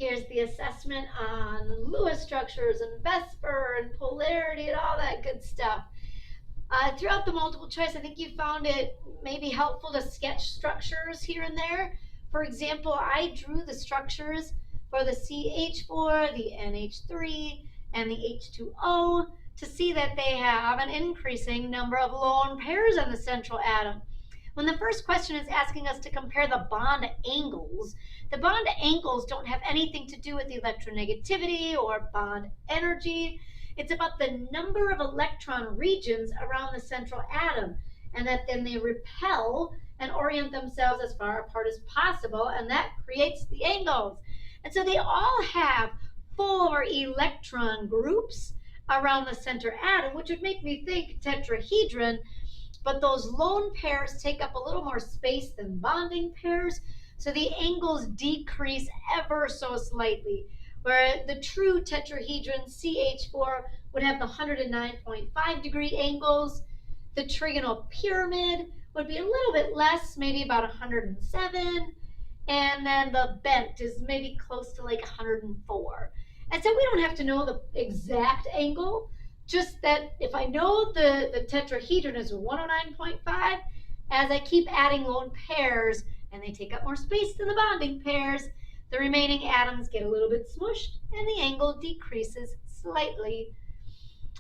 Here's the assessment on Lewis structures and VSEPR and polarity and all that good stuff. Throughout the multiple choice, I think you found it maybe helpful to sketch structures here and there. For example, I drew the structures for the CH4, the NH3, and the H2O to see that they have an increasing number of lone pairs on the central atom. When the first question is asking us to compare the bond angles, the bond angles don't have anything to do with the electronegativity or bond energy. It's about the number of electron regions around the central atom, and that then they repel and orient themselves as far apart as possible, and that creates the angles. And so they all have 4 electron groups around the center atom, which would make me think tetrahedron, but those lone pairs take up a little more space than bonding pairs, so the angles decrease ever so slightly. Where the true tetrahedron CH4 would have the 109.5 degree angles. The trigonal pyramid would be a little bit less, maybe about 107. And then the bent is maybe close to like 104. And so we don't have to know the exact angle, just that if I know the tetrahedron is 109.5, as I keep adding lone pairs, and they take up more space than the bonding pairs, the remaining atoms get a little bit smushed and the angle decreases slightly.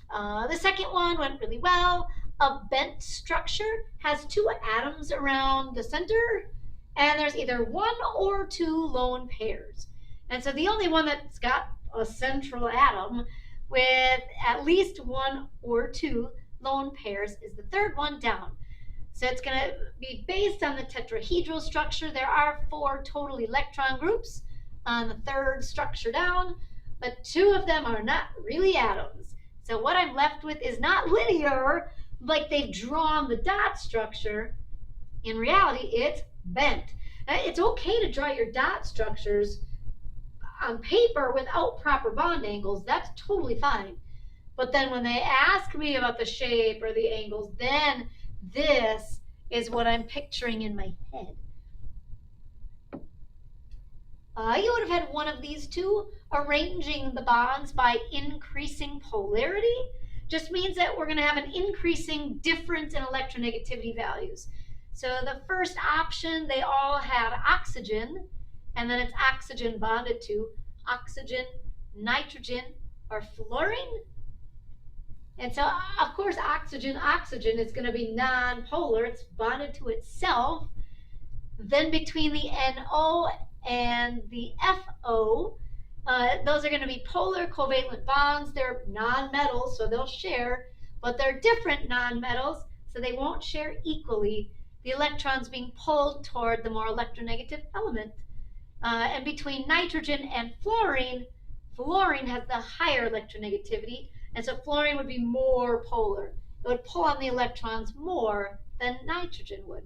The second one went really well. A bent structure has 2 atoms around the center, and there's either 1 or 2 lone pairs. And so the only one that's got a central atom with at least 1 or 2 lone pairs is the third one down. So it's going to be based on the tetrahedral structure. There are 4 total electron groups on the third structure down, but 2 of them are not really atoms. So what I'm left with is not linear, like they've drawn the dot structure. In reality, it's bent. Now, it's okay to draw your dot structures on paper without proper bond angles. That's totally fine. But then when they ask me about the shape or the angles, then this is what I'm picturing in my head. You would have had one of these two. Arranging the bonds by increasing polarity just means that we're going to have an increasing difference in electronegativity values. So the first option, they all had oxygen, and then it's oxygen bonded to oxygen, nitrogen, or fluorine. And so, of course, oxygen is going to be non-polar. It's bonded to itself. Then between the NO and the FO, those are going to be polar covalent bonds. They're non-metals, so they'll share, but they're different non-metals, so they won't share equally, the electrons being pulled toward the more electronegative element. And between nitrogen and fluorine has the higher electronegativity, and so fluorine would be more polar. It would pull on the electrons more than nitrogen would.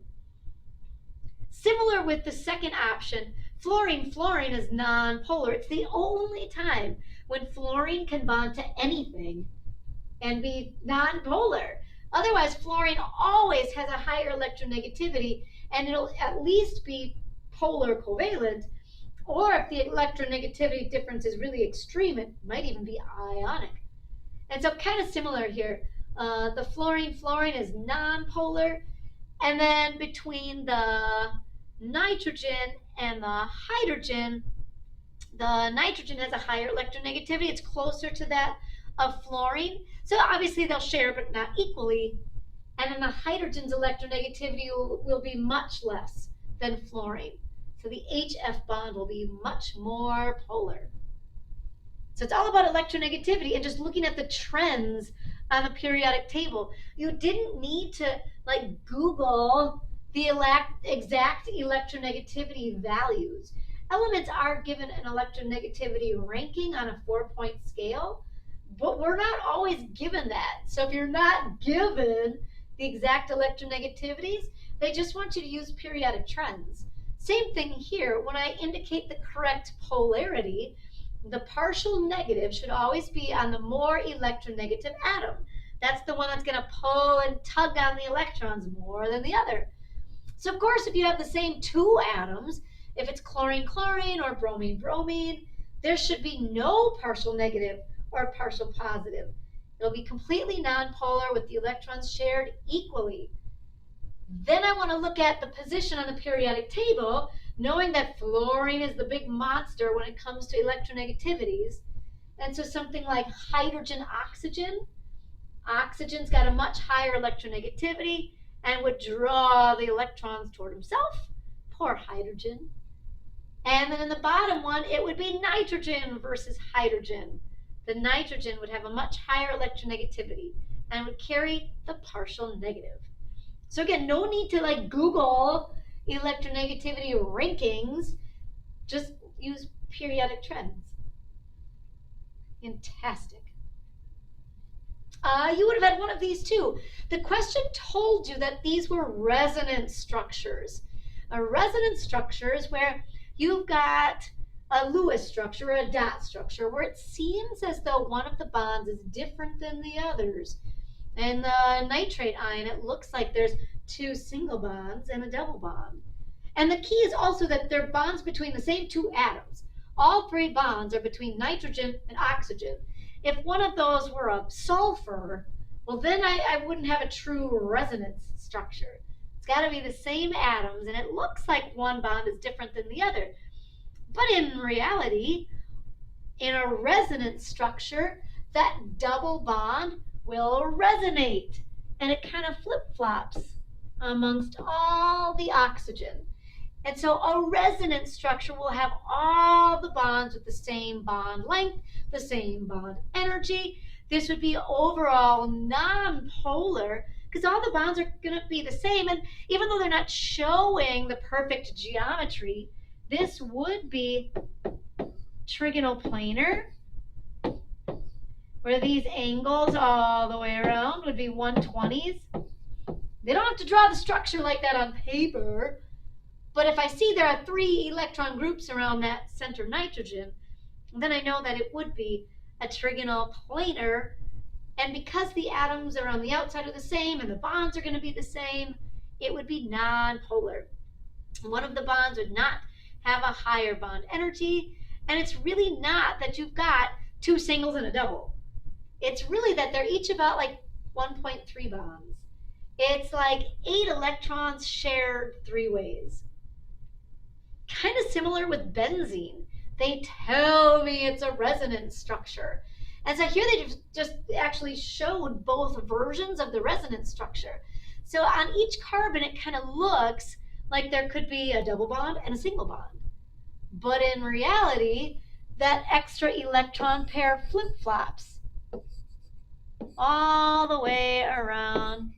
Similar with the second option, fluorine is non-polar. It's the only time when fluorine can bond to anything and be non-polar. Otherwise, fluorine always has a higher electronegativity, and it'll at least be polar covalent, or if the electronegativity difference is really extreme, it might even be ionic. And so kind of similar here. The fluorine is non-polar, and then between the nitrogen and the hydrogen, the nitrogen has a higher electronegativity. It's closer to that of fluorine. So obviously they'll share, but not equally. And then the hydrogen's electronegativity will be much less than fluorine. So the HF bond will be much more polar. So it's all about electronegativity and just looking at the trends on the periodic table. You didn't need to Google the exact electronegativity values. Elements are given an electronegativity ranking on a 4-point scale, but we're not always given that. So if you're not given the exact electronegativities, they just want you to use periodic trends. Same thing here. When I indicate the correct polarity, the partial negative should always be on the more electronegative atom. That's the one that's going to pull and tug on the electrons more than the other. So of course, if you have the same 2 atoms, if it's chlorine or bromine, there should be no partial negative or partial positive. It'll be completely nonpolar with the electrons shared equally. Then I want to look at the position on the periodic table, knowing that fluorine is the big monster when it comes to electronegativities. And so something like hydrogen, oxygen's got a much higher electronegativity and would draw the electrons toward himself. Poor hydrogen. And then in the bottom one, it would be nitrogen versus hydrogen. The nitrogen would have a much higher electronegativity and would carry the partial negative. So again, no need to like Google electronegativity rankings. Just use periodic trends. Fantastic. You would have had one of these too. The question told you that these were resonance structures. A resonance structure is where you've got a Lewis structure or a dot structure where it seems as though one of the bonds is different than the others. In the nitrate ion, it looks like there's two single bonds and a double bond. And the key is also that they're bonds between the same two atoms. All three bonds are between nitrogen and oxygen. If one of those were a sulfur, well then I wouldn't have a true resonance structure. It's got to be the same atoms, and it looks like one bond is different than the other. But in reality, in a resonance structure, that double bond will resonate, and it kind of flip-flops amongst all the oxygen. And so a resonance structure will have all the bonds with the same bond length, the same bond energy. This would be overall non-polar because all the bonds are going to be the same. And even though they're not showing the perfect geometry, this would be trigonal planar, where these angles all the way around would be 120s. They don't have to draw the structure like that on paper, but if I see there are 3 electron groups around that center nitrogen, then I know that it would be a trigonal planar. And because the atoms around the outside are the same and the bonds are going to be the same, it would be non-polar. One of the bonds would not have a higher bond energy, and it's really not that you've got 2 singles and a double. It's really that they're each about like 1.3 bonds. It's like 8 electrons shared 3 ways. Kind of similar with benzene. They tell me it's a resonance structure. And so here they just actually showed both versions of the resonance structure. So on each carbon, it kind of looks like there could be a double bond and a single bond. But in reality, that extra electron pair flip-flops all the way around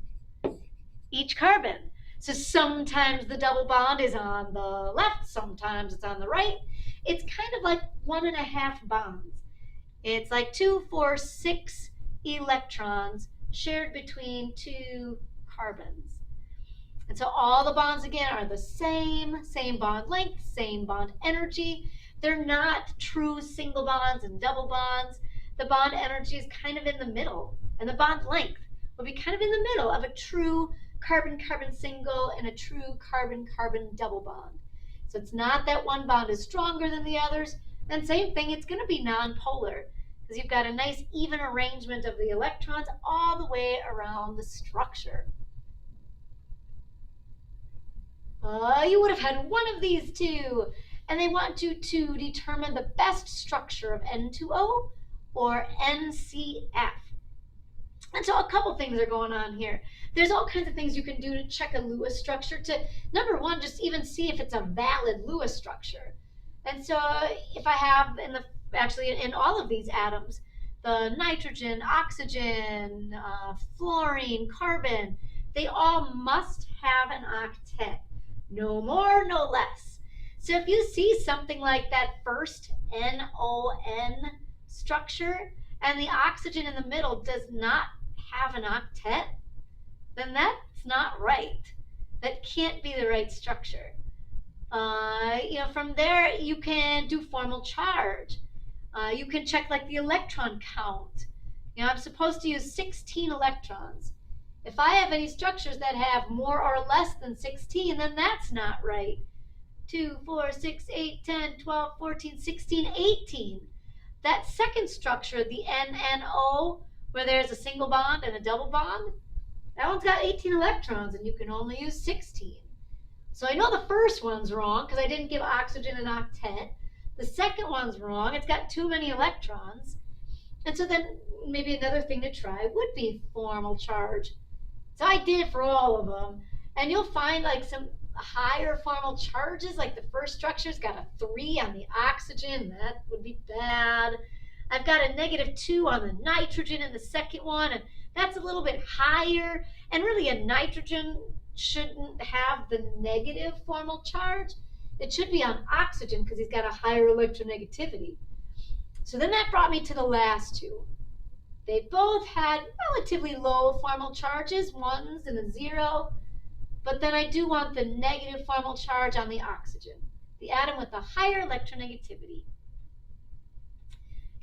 each carbon. So sometimes the double bond is on the left, sometimes it's on the right. It's kind of like 1.5 bonds. It's like 2, 4, 6 electrons shared between 2 carbons. And so all the bonds again are the same bond length, same bond energy. They're not true single bonds and double bonds. The bond energy is kind of in the middle, and the bond length will be kind of in the middle of a true carbon-carbon single and a true carbon-carbon double bond. So it's not that one bond is stronger than the others, and same thing, it's going to be non-polar because you've got a nice even arrangement of the electrons all the way around the structure. You would have had one of these too, and they want you to determine the best structure of N2O or NCF. And so a couple things are going on here. There's all kinds of things you can do to check a Lewis structure to, number one, just even see if it's a valid Lewis structure. And so if I have in all of these atoms, the nitrogen, oxygen, fluorine, carbon, they all must have an octet. No more, no less. So if you see something like that first NON structure and the oxygen in the middle does not have an octet, then that's not right. That can't be the right structure. From there you can do formal charge. You can check like the electron count. I'm supposed to use 16 electrons. If I have any structures that have more or less than 16, then that's not right. 2, 4, 6, 8, 10, 12, 14, 16, 18. That second structure, the NNO, where there's a single bond and a double bond, that one's got 18 electrons and you can only use 16. So I know the first one's wrong because I didn't give oxygen an octet. The second one's wrong. It's got too many electrons. And so then maybe another thing to try would be formal charge. So I did for all of them. And you'll find like some higher formal charges, like the first structure's got a 3 on the oxygen. That would be bad. I've got a -2 on the nitrogen in the second one, and that's a little bit higher. And really a nitrogen shouldn't have the negative formal charge. It should be on oxygen because he's got a higher electronegativity. So then that brought me to the last two. They both had relatively low formal charges, 1s and a 0, but then I do want the negative formal charge on the oxygen, the atom with the higher electronegativity.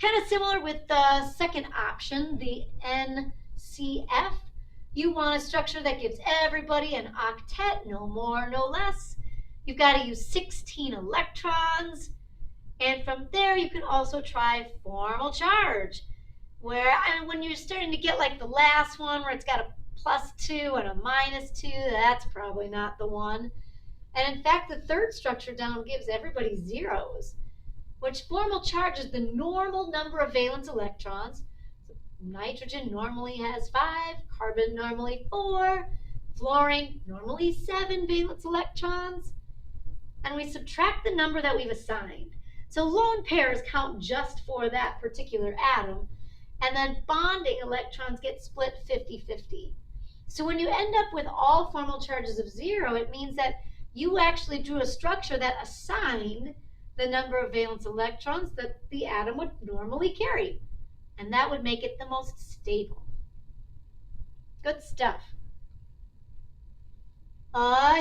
Kind of similar with the second option, the NCF. You want a structure that gives everybody an octet, no more, no less. You've got to use 16 electrons. And from there, you can also try formal charge, where when you're starting to get like the last one where it's got a +2 and a -2, that's probably not the one. And in fact, the third structure down gives everybody zeros, which formal charge is the normal number of valence electrons. So nitrogen normally has 5, carbon normally 4, fluorine normally 7 valence electrons, and we subtract the number that we've assigned. So lone pairs count just for that particular atom, and then bonding electrons get split 50-50. So when you end up with all formal charges of 0, it means that you actually drew a structure that assigned the number of valence electrons that the atom would normally carry, and that would make it the most stable. Good stuff.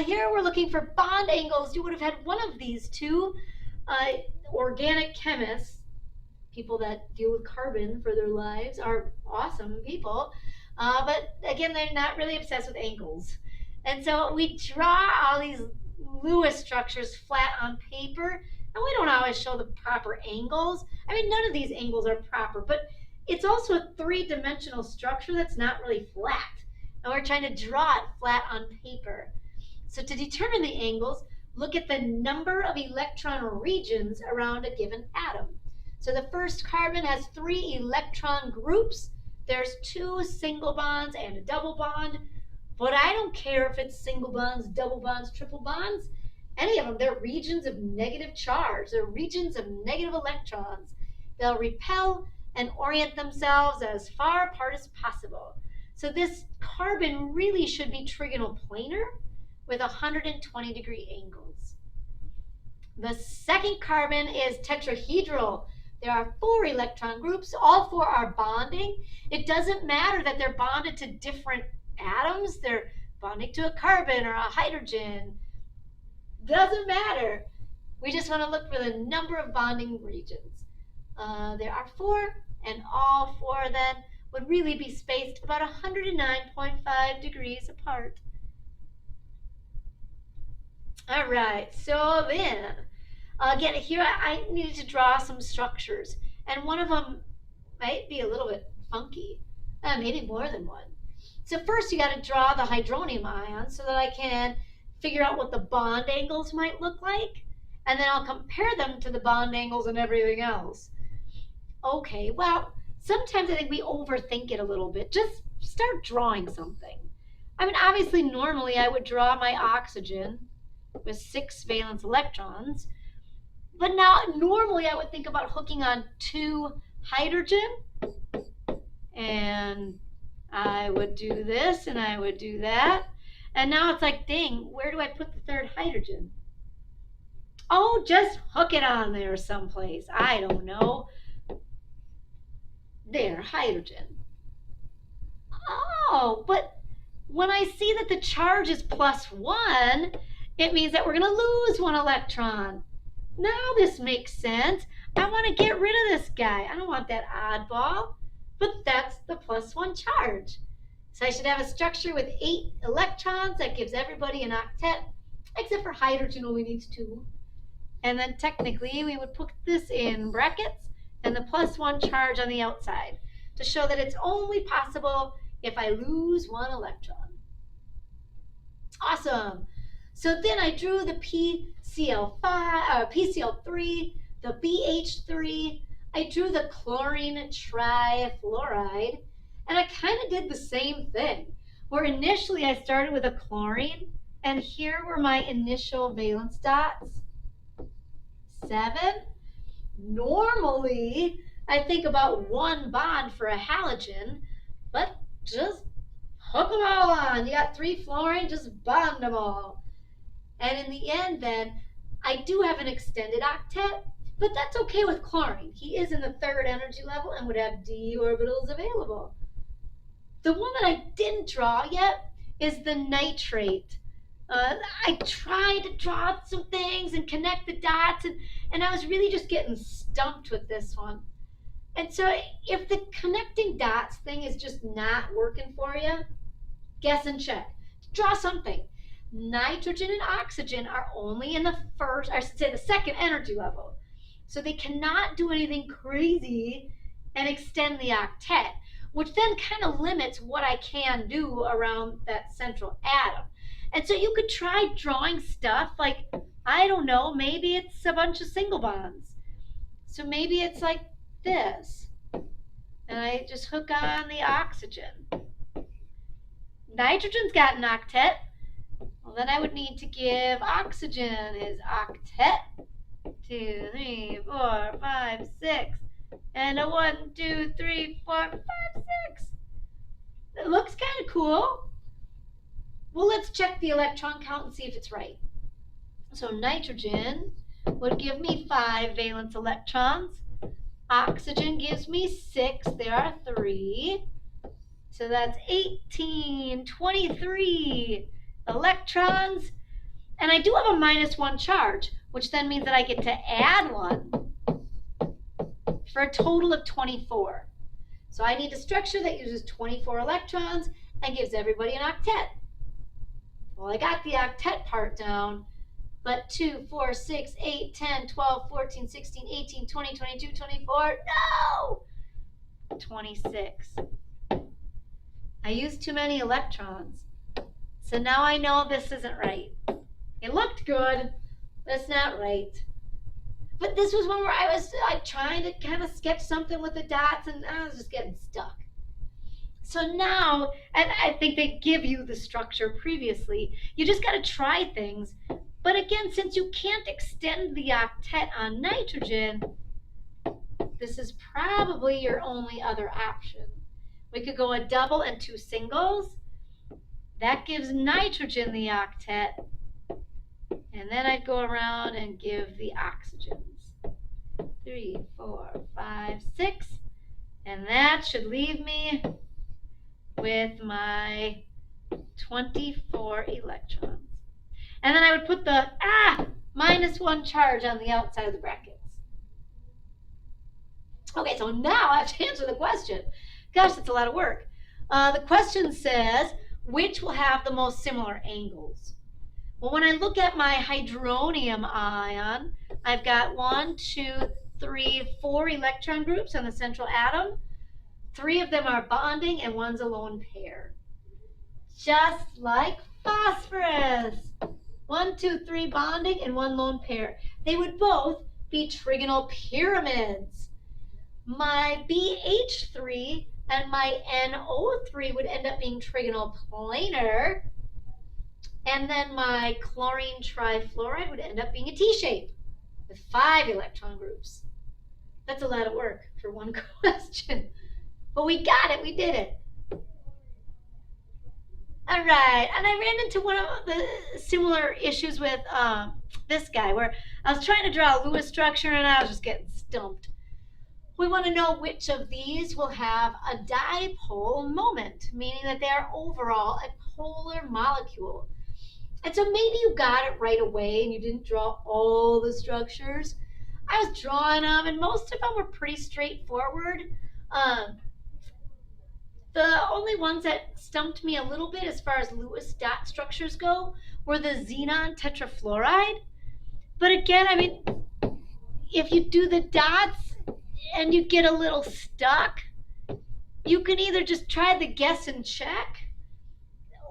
Here we're looking for bond angles. You would have had one of these two. Organic chemists, people that deal with carbon for their lives, are awesome people, but again, they're not really obsessed with angles. And so we draw all these Lewis structures flat on paper, and we don't always show the proper angles. I mean, none of these angles are proper, but it's also a 3-dimensional structure that's not really flat, and we're trying to draw it flat on paper. So to determine the angles, look at the number of electron regions around a given atom. So the first carbon has 3 electron groups. There's 2 single bonds and a double bond. But I don't care if it's single bonds, double bonds, triple bonds. Any of them, they're regions of negative charge. They're regions of negative electrons. They'll repel and orient themselves as far apart as possible. So this carbon really should be trigonal planar with 120-degree angles. The second carbon is tetrahedral. There are 4 electron groups. All 4 are bonding. It doesn't matter that they're bonded to different atoms. They're bonding to a carbon or a hydrogen. Doesn't matter. We just want to look for the number of bonding regions. There are 4, and all 4 then would really be spaced about 109.5 degrees apart. All right, so then, again, here I needed to draw some structures, and one of them might be a little bit funky, maybe more than one. So first you got to draw the hydronium ions so that I can figure out what the bond angles might look like, and then I'll compare them to the bond angles and everything else. Okay, well, sometimes I think we overthink it a little bit. Just start drawing something. I mean, obviously, normally I would draw my oxygen with 6 valence electrons, but now normally I would think about hooking on 2 hydrogen, and I would do this and I would do that, and now it's like, dang, where do I put the 3rd hydrogen? Oh, just hook it on there someplace. I don't know. There, hydrogen. Oh, but when I see that the charge is +1, it means that we're going to lose 1 electron. Now this makes sense. I want to get rid of this guy. I don't want that oddball, but that's the +1 charge. So I should have a structure with 8 electrons that gives everybody an octet, except for hydrogen only needs 2. And then technically we would put this in brackets and the +1 charge on the outside to show that it's only possible if I lose one electron. Awesome. So then I drew the PCl3, the BH3. I drew the chlorine trifluoride, and I kind of did the same thing, where initially I started with a chlorine, and here were my initial valence dots. 7. Normally, I think about one bond for a halogen, but just hook them all on. You got 3 fluorine, just bond them all. And in the end, then, I do have an extended octet, but that's okay with chlorine. He is in the 3rd energy level and would have d orbitals available. The one that I didn't draw yet is the nitrate. I tried to draw some things and connect the dots, and I was really just getting stumped with this one. And so if the connecting dots thing is just not working for you, guess and check. Draw something. Nitrogen and oxygen are only in the 2nd energy level. So they cannot do anything crazy and extend the octet, which then kind of limits what I can do around that central atom. And so you could try drawing stuff like, I don't know, maybe it's a bunch of single bonds. So maybe it's like this. And I just hook on the oxygen. Nitrogen's got an octet. Well, then I would need to give oxygen his octet. 2, 3, 4, 5, 6. And a 1, 2, 3, 4, 5, 6. It looks kind of cool. Well, let's check the electron count and see if it's right. So nitrogen would give me 5 valence electrons. Oxygen gives me 6. There are 3. So that's 18, 23 electrons. And I do have a -1 charge, which then means that I get to add 1 for a total of 24. So I need a structure that uses 24 electrons and gives everybody an octet. Well, I got the octet part down, but 2, 4, 6, 8, 10, 12, 14, 16, 18, 20, 22, 24, no! 26. I used too many electrons. So now I know this isn't right. It looked good, but it's not right. But this was one where I was trying to kind of sketch something with the dots, and I was just getting stuck. So now, and I think they give you the structure previously, you just got to try things. But again, since you can't extend the octet on nitrogen, this is probably your only other option. We could go a double and 2 singles. That gives nitrogen the octet. And then I'd go around and give the oxygens. 3, 4, 5, 6. And that should leave me with my 24 electrons. And then I would put the -1 charge on the outside of the brackets. Okay, so now I have to answer the question. Gosh, that's a lot of work. The question says, which will have the most similar angles? Well, when I look at my hydronium ion, I've got 1, 2, 3, 4 electron groups on the central atom. 3 of them are bonding and 1's a lone pair. Just like phosphorus. 1, 2, 3 bonding and 1 lone pair. They would both be trigonal pyramids. My BH3 and my NO3 would end up being trigonal planar. And then my chlorine trifluoride would end up being a T-shape with 5 electron groups. That's a lot of work for one question. But we got it, we did it. All right, and I ran into one of the similar issues with this guy where I was trying to draw a Lewis structure and I was just getting stumped. We want to know which of these will have a dipole moment, meaning that they are overall a polar molecule. And so maybe you got it right away and you didn't draw all the structures. I was drawing them and most of them were pretty straightforward. The only ones that stumped me a little bit as far as Lewis dot structures go were the xenon tetrafluoride. But again, I mean, if you do the dots and you get a little stuck, you can either just try the guess and check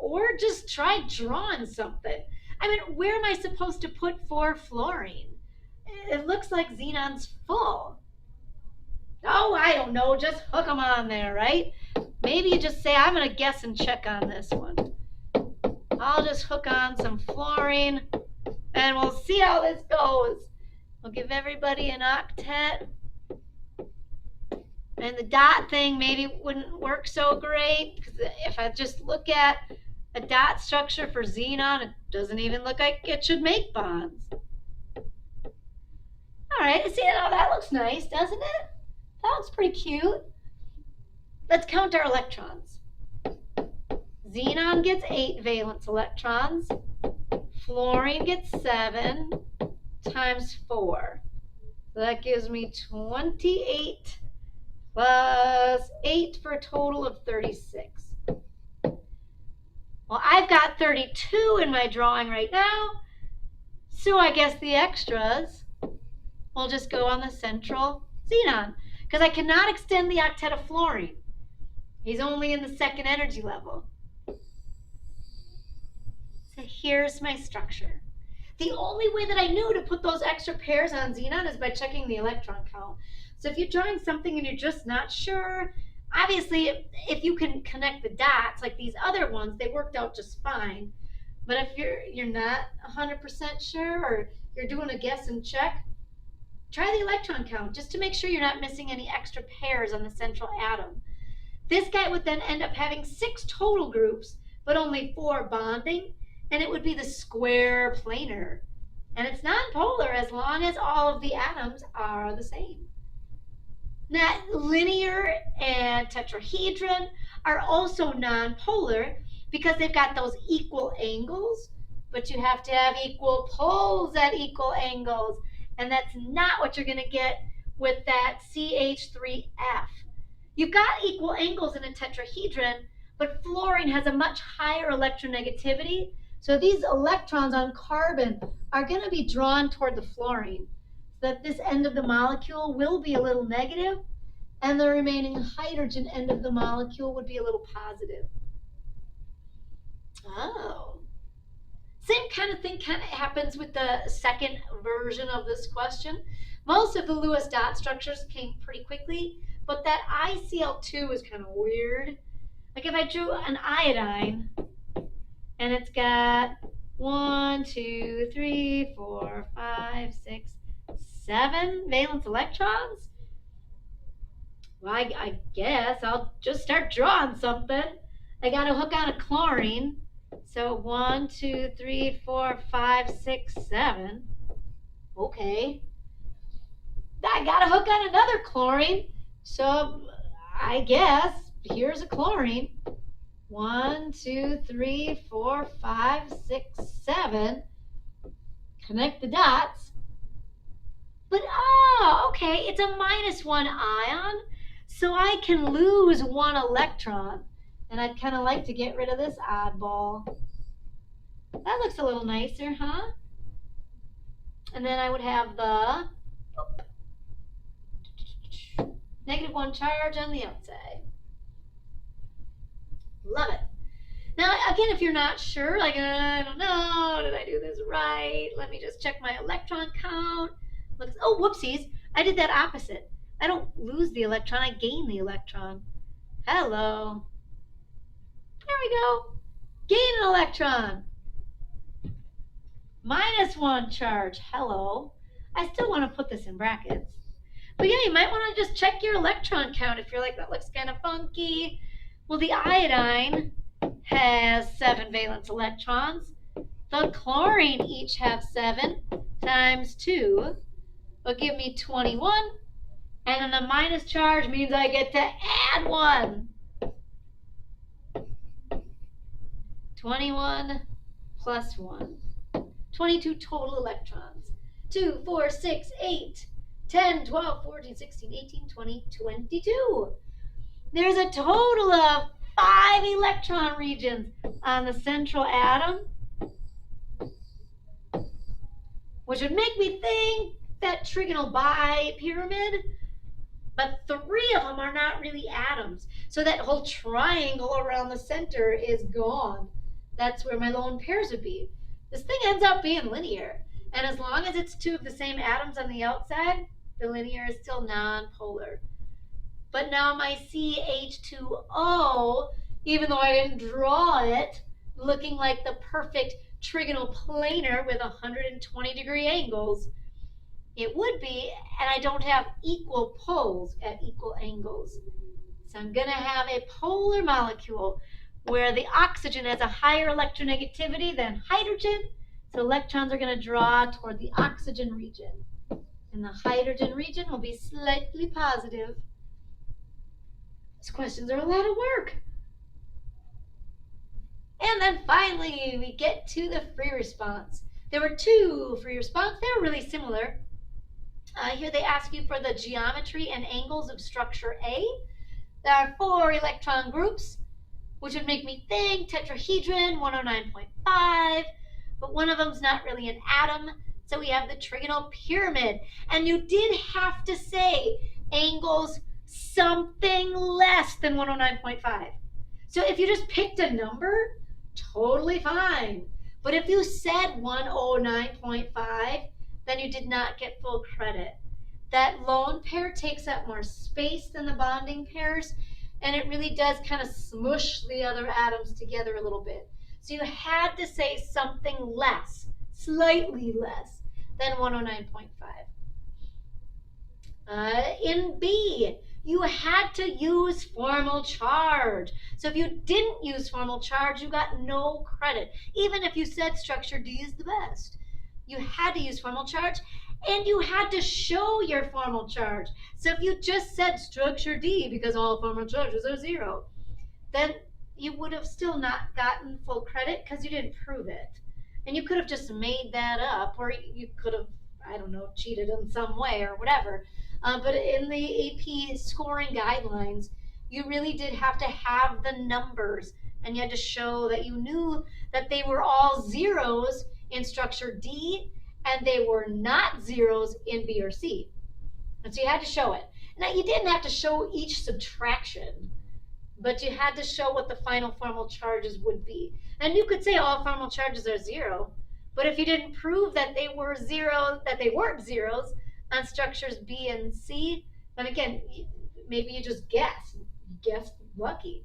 or just try drawing something. I mean, where am I supposed to put 4 fluorine? It looks like xenon's full. Oh, I don't know, just hook them on there, right? Maybe you just say, I'm gonna guess and check on this one. I'll just hook on some fluorine and we'll see how this goes. We'll give everybody an octet. And the dot thing maybe wouldn't work so great, because if I just look at a dot structure for xenon, it doesn't even look like it should make bonds. All right, see how that looks nice, doesn't it? That looks pretty cute. Let's count our electrons. Xenon gets 8 valence electrons. Fluorine gets 7 times 4. So that gives me 28 plus 8 for a total of 36. Well, I've got 32 in my drawing right now, so I guess the extras will just go on the central xenon, because I cannot extend the octet of fluorine. He's only in the 2nd energy level. So here's my structure. The only way that I knew to put those extra pairs on xenon is by checking the electron count. So if you're drawing something and you're just not sure, obviously if you can connect the dots like these other ones, they worked out just fine. But if you're not 100% sure, or you're doing a guess and check, try the electron count just to make sure you're not missing any extra pairs on the central atom. This guy would then end up having 6 total groups, but only 4 bonding, and it would be the square planar. And it's nonpolar as long as all of the atoms are the same. Now, linear and tetrahedron are also nonpolar because they've got those equal angles, but you have to have equal poles at equal angles, and that's not what you're going to get with that CH3F. You've got equal angles in a tetrahedron, but fluorine has a much higher electronegativity, so these electrons on carbon are going to be drawn toward the fluorine, so that this end of the molecule will be a little negative, and the remaining hydrogen end of the molecule would be a little positive. Oh. Same kind of thing kind of happens with the second version of this question. Most of the Lewis dot structures came pretty quickly, but that ICl2 is kind of weird. Like if I drew an iodine, and it's got 1, 2, 3, 4, 5, 6, 7 valence electrons. Well, I guess I'll just start drawing something. I got to hook on a chlorine. So 1, 2, 3, 4, 5, 6, 7. Okay. I got to hook on another chlorine. So I guess here's a chlorine. 1, 2, 3, 4, 5, 6, 7. Connect the dots. But okay, it's a -1 ion, so I can lose 1 electron. And I'd kind of like to get rid of this oddball. That looks a little nicer, huh? And then I would have the -1 charge on the outside. Love it. Now, again, if you're not sure, like, I don't know, did I do this right? Let me just check my electron count. Oh, whoopsies. I did that opposite. I don't lose the electron, I gain the electron. Hello. There we go. Gain an electron. -1 charge. Hello. I still want to put this in brackets. But yeah, you might want to just check your electron count if you're like, that looks kind of funky. Well, the iodine has 7 valence electrons. The chlorine each have 7 times 2 will give me 21. And then the minus charge means I get to add 1. 21 plus 1. 22 total electrons. 2, 4, 6, 8, 10, 12, 14, 16, 18, 20, 22. There's a total of 5 electron regions on the central atom, which would make me think that trigonal bipyramid, but 3 of them are not really atoms. So that whole triangle around the center is gone. That's where my lone pairs would be. This thing ends up being linear. And as long as it's 2 of the same atoms on the outside, the linear is still nonpolar. But now my CH2O, even though I didn't draw it, looking like the perfect trigonal planar with 120-degree angles, it would be, and I don't have equal poles at equal angles. So I'm going to have a polar molecule where the oxygen has a higher electronegativity than hydrogen, so electrons are going to draw toward the oxygen region. And the hydrogen region will be slightly positive. These questions are a lot of work. And then finally, we get to the free response. There were 2 free response. They were really similar. Here they ask you for the geometry and angles of structure A. There are 4 electron groups, which would make me think tetrahedron 109.5, but one of them's not really an atom, so we have the trigonal pyramid. And you did have to say angles something less than 109.5. So if you just picked a number, totally fine. But if you said 109.5, then you did not get full credit. That lone pair takes up more space than the bonding pairs, and it really does kind of smush the other atoms together a little bit. So you had to say something less, slightly less than 109.5. In B, you had to use formal charge. So if you didn't use formal charge, you got no credit. Even if you said structure D is the best, you had to use formal charge, and you had to show your formal charge. So if you just said structure D because all formal charges are 0, then you would have still not gotten full credit because you didn't prove it. And you could have just made that up, or you could have, I don't know, cheated in some way or whatever. But in the AP scoring guidelines, you really did have to have the numbers, and you had to show that you knew that they were all zeros in structure D, and they were not zeros in B or C. And so you had to show it. Now, you didn't have to show each subtraction, but you had to show what the final formal charges would be. And you could say all formal charges are 0, but if you didn't prove that they were 0, that they weren't zeros on structures B and C, then again, maybe you just guessed lucky.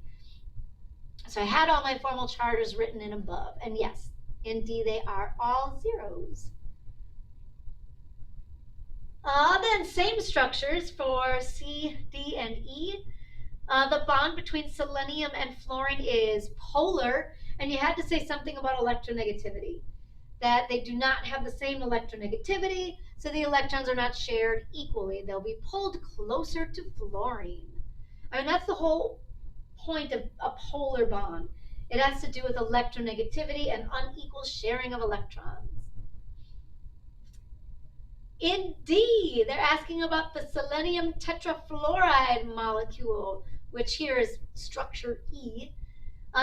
So I had all my formal charges written in above, and yes, in D they are all zeros. Then same structures for C, D, and E. The bond between selenium and fluorine is polar, and you had to say something about electronegativity, that they do not have the same electronegativity, so the electrons are not shared equally. They'll be pulled closer to fluorine. I mean, that's the whole point of a polar bond. It has to do with electronegativity and unequal sharing of electrons. In D, they're asking about the selenium tetrafluoride molecule, which here is structure E.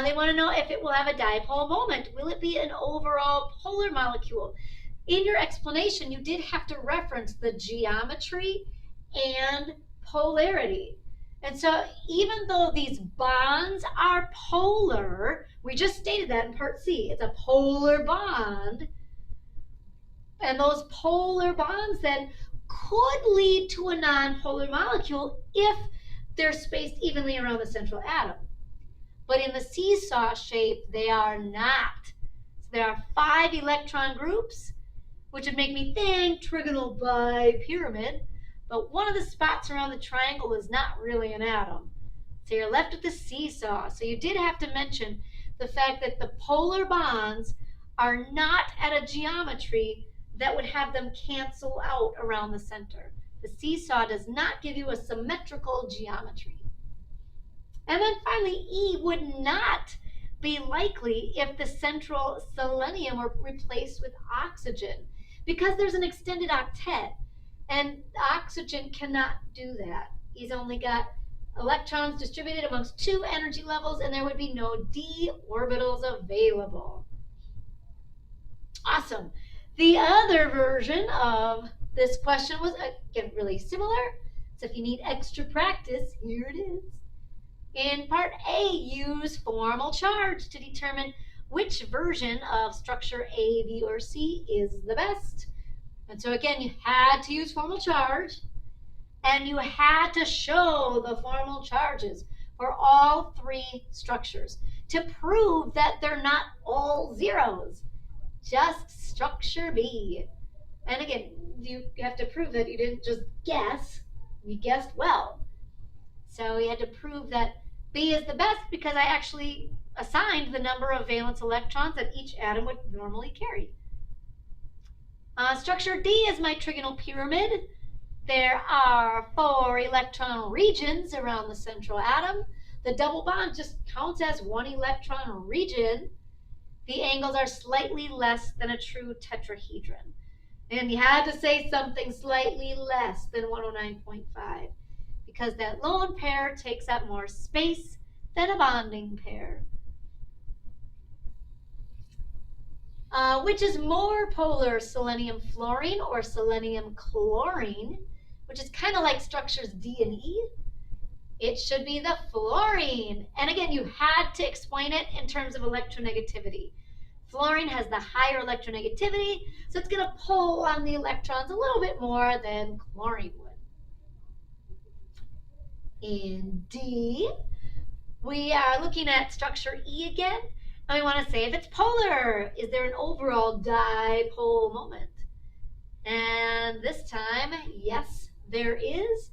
They want to know if it will have a dipole moment. Will it be an overall polar molecule? In your explanation, you did have to reference the geometry and polarity. And so even though these bonds are polar, we just stated that in part C, it's a polar bond. And those polar bonds then could lead to a nonpolar molecule if they're spaced evenly around the central atom. But in the seesaw shape, they are not. So there are 5 electron groups, which would make me think trigonal bipyramid, but one of the spots around the triangle is not really an atom. So you're left with the seesaw. So you did have to mention the fact that the polar bonds are not at a geometry that would have them cancel out around the center. The seesaw does not give you a symmetrical geometry. And then finally, E would not be likely if the central selenium were replaced with oxygen, because there's an extended octet, and oxygen cannot do that. He's only got electrons distributed amongst 2 energy levels, and there would be no d orbitals available. Awesome. The other version of This question was, again, really similar. So if you need extra practice, here it is. In part A, use formal charge to determine which version of structure A, B, or C is the best. And so again, you had to use formal charge, and you had to show the formal charges for all three structures to prove that they're not all zeros, just structure B. And again, you have to prove that you didn't just guess, you guessed well. So you had to prove that B is the best because I actually assigned the number of valence electrons that each atom would normally carry. Structure D is my trigonal pyramid. There are 4 electron regions around the central atom. The double bond just counts as 1 electron region. The angles are slightly less than a true tetrahedron. And you had to say something slightly less than 109.5 because that lone pair takes up more space than a bonding pair. Which is more polar, selenium fluorine or selenium chlorine, which is kind of like structures D and E? It should be the fluorine. And again, you had to explain it in terms of electronegativity. Fluorine has the higher electronegativity, so it's going to pull on the electrons a little bit more than chlorine would. In D, we are looking at structure E again, and we want to say if it's polar, is there an overall dipole moment? And this time, yes, there is.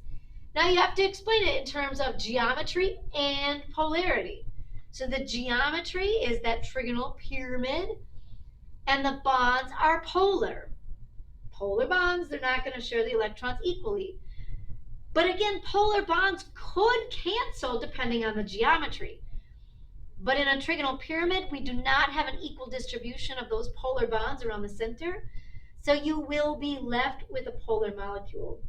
Now you have to explain it in terms of geometry and polarity. So the geometry is that trigonal pyramid, and the bonds are polar. Polar bonds, they're not going to share the electrons equally. But again, polar bonds could cancel depending on the geometry. But in a trigonal pyramid, we do not have an equal distribution of those polar bonds around the center, so you will be left with a polar molecule.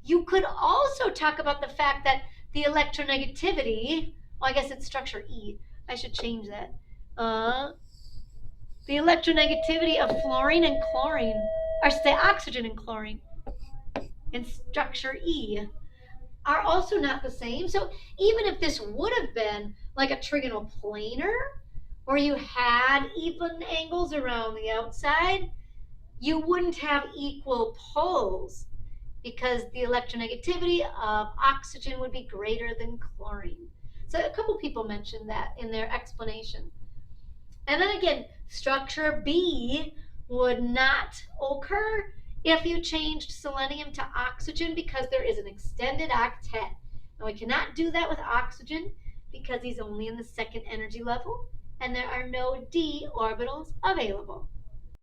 You could also talk about the fact that the electronegativity, well, I guess it's structure E. I should change that. The electronegativity of fluorine and chlorine, or say oxygen and chlorine, in structure E, are also not the same. So even if this would have been like a trigonal planar, where you had even angles around the outside, you wouldn't have equal poles because the electronegativity of oxygen would be greater than chlorine. So a couple people mentioned that in their explanation. And then again, structure B would not occur if you changed selenium to oxygen because there is an extended octet. And we cannot do that with oxygen because he's only in the second energy level and there are no d orbitals available.